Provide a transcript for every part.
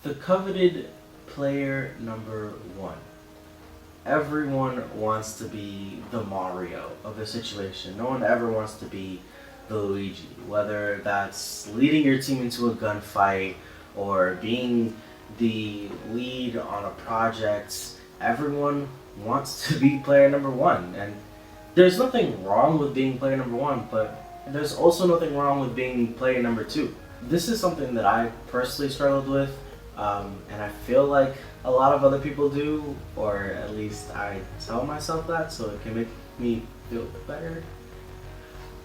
The coveted player number one. Everyone wants to be the Mario of the situation. No one ever wants to be the Luigi. Whether that's leading your team into a gunfight or being the lead on a project, everyone wants to be player number one. And there's nothing wrong with being player number one, but there's also nothing wrong with being player number two. This is something that I personally struggled with. And I feel like a lot of other people do, or at least I tell myself that so it can make me feel better.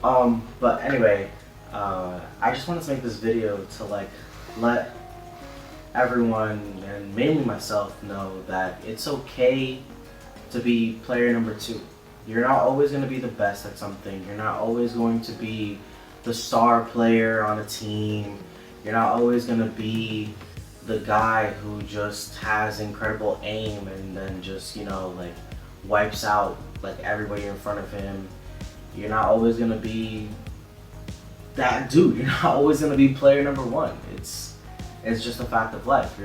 But anyway, I just wanted to make this video to let everyone, and mainly myself, know that it's okay to be player number two. You're not always going to be the best at something. You're not always going to be the star player on a team. You're not always going to be the guy who just has incredible aim and then just, wipes out everybody in front of him. You're not always gonna be that dude. You're not always gonna be player number one. It's just a fact of life.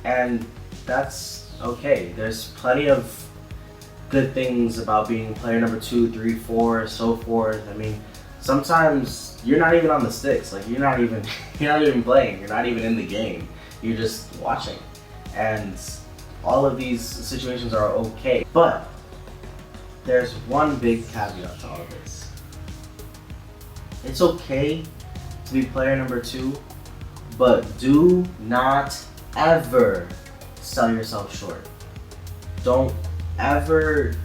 And that's okay. There's plenty of good things about being player number 2, 3, 4, so forth. I mean, sometimes you're not even on the sticks. You're not even playing. You're not even in the game. You're just watching. And all of these situations are okay. But there's one big caveat to all of this. It's okay to be player number 2, but do not ever sell yourself short. Don't ever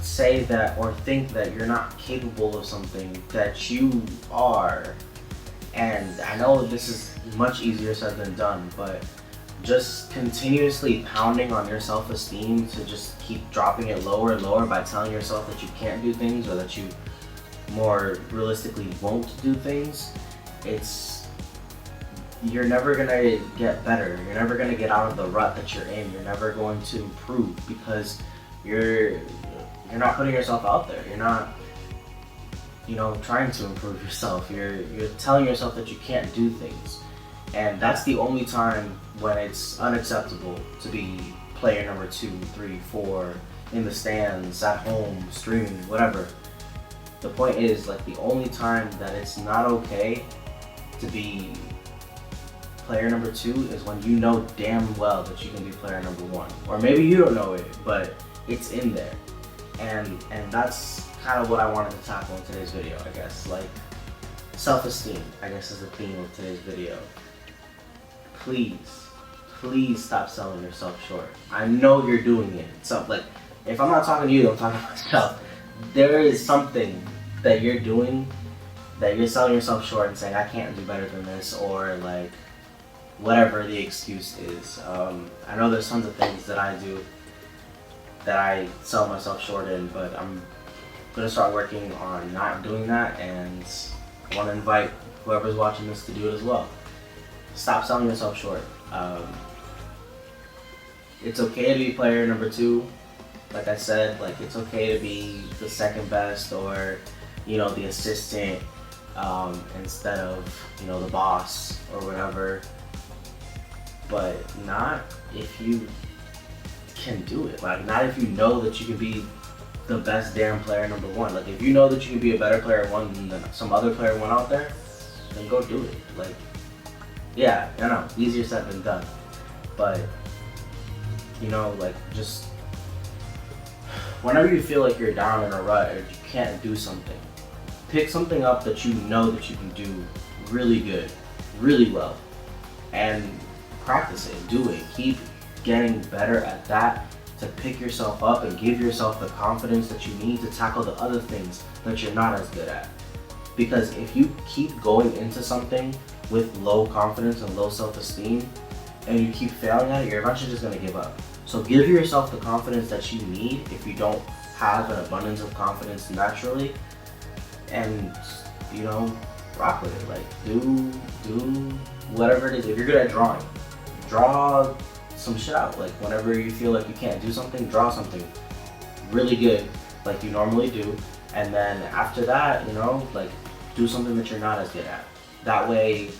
say that or think that you're not capable of something that you are. And I know this is much easier said than done, but just continuously pounding on your self-esteem to just keep dropping it lower and lower by telling yourself that you can't do things or that you more realistically won't do things, you're never gonna get better. You're never gonna get out of the rut that you're in. You're never going to improve because you're not putting yourself out there. You're not, trying to improve yourself. You're telling yourself that you can't do things. And that's the only time when it's unacceptable to be player number 2, 3, 4, in the stands, at home, streaming, whatever. The point is, the only time that it's not okay to be player number 2 is when you know damn well that you can be player number 1. Or maybe you don't know it, but it's in there. And that's kind of what I wanted to tackle in today's video, I guess. Self-esteem, I guess, is the theme of today's video. Please stop selling yourself short. I know you're doing it. So, if I'm not talking to you, I'm talking to myself. There is something that you're doing that you're selling yourself short and saying, I can't do better than this, or whatever the excuse is. I know there's tons of things that I do that I sell myself short in, but I'm gonna start working on not doing that, and I want to invite whoever's watching this to do it as well. Stop selling yourself short. It's okay to be player number 2. Like I said, it's okay to be the second best or, the assistant instead of, the boss or whatever. But not if you can do it. Not if you know that you can be the best damn player number 1. If you know that you can be a better player 1 than some other player 1 out there, then go do it. Yeah, I know, easier said than done. But, just whenever you feel like you're down in a rut or you can't do something, pick something up that you know that you can do really good, really well, and practice it, do it, keep getting better at that to pick yourself up and give yourself the confidence that you need to tackle the other things that you're not as good at. Because if you keep going into something with low confidence and low self-esteem and you keep failing at it, you're eventually just going to give up. So give yourself the confidence that you need if you don't have an abundance of confidence naturally, and rock with it. Do whatever it is. If you're good at drawing, draw some shit out. Whenever you feel like you can't do something, draw something really good like you normally do, and then after that, do something that you're not as good at. That way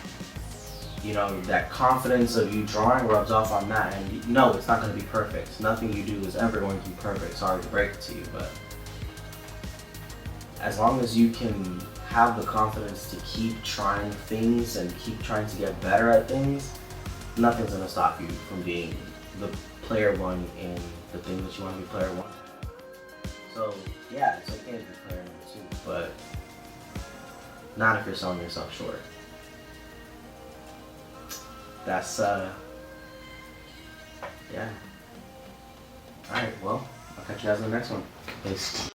you know, that confidence of you drawing rubs off on that. And no, it's not going to be perfect. Nothing you do is ever going to be perfect. Sorry to break it to you, but as long as you can have the confidence to keep trying things and keep trying to get better at things, nothing's going to stop you from being the player one in the thing that you want to be player one. So yeah, it's okay to be player number two, but not if you're selling yourself short. That's yeah. Alright, well, I'll catch you guys in the next one. Peace.